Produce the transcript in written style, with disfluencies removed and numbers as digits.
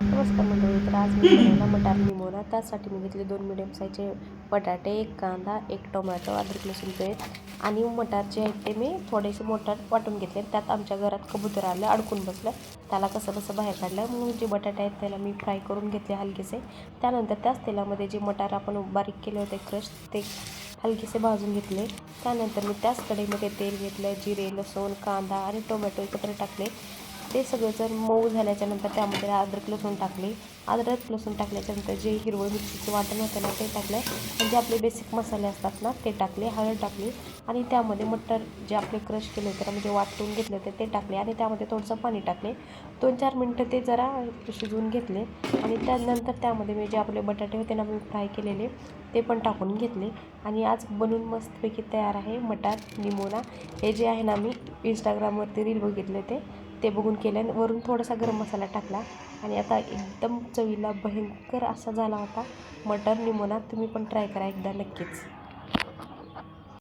नमस्कार मंडळी. तर आज मी बनवला मटार निमोना. त्यासाठी मी घेतले 2 मिडियम साईजचे बटाटे, 1 कांदा, 1 टोमॅटो, अद्रक लसूण पेस्ट आणि मटार जे आहेत ते मी थोडेसे मोठार वाटून घेतले. त्यात आमच्या घरात कबूतर आलं, अडकून बसलं, त्याला कसं बाहेर काढलं. म्हणून जे बटाटे आहेत त्याला मी फ्राय करून घेतले हलकेसे. त्यानंतर त्याच तेलामध्ये जे मटार आपण बारीक केले होते क्रश, ते हलकेसे भाजून घेतले. त्यानंतर मी त्याच कढईमध्ये तेल घेतलं, जिरे, लसूण, कांदा आणि टोमॅटो एकत्र टाकले. ते सगळं जर मऊ झाल्याच्यानंतर त्यामध्ये अद्रक लसूण टाकले. अद्रक लसूण टाकल्याच्यानंतर जे हिरवं मिरचीचं वाटण होतं ना ते टाकलं आणि जे आपले बेसिक मसाले असतात ना ते टाकले, हळद टाकली आणि त्यामध्ये मटर जे आपले क्रश केले होते ना, म्हणजे वाटून घेतले होते ते टाकले आणि त्यामध्ये थोडंसं पाणी टाकले. 2-4 मिनटं ते जरा शिजवून घेतले आणि त्यानंतर त्यामध्ये मी जे आपले बटाटे होते ना मी फ्राय केलेले ते पण टाकून घेतले आणि आज बनवून मस्तपैकी तयार आहे मटार निमोना. हे जे आहे ना, मी इंस्टाग्रामवरती रील बघितले ते बघून केलं आणि वरून थोडासा गरम मसाला टाकला आणि आता एकदम चवीला भयंकर असा झाला होता मटार निमोना. तुम्ही पण ट्राय करा एकदा नक्कीच.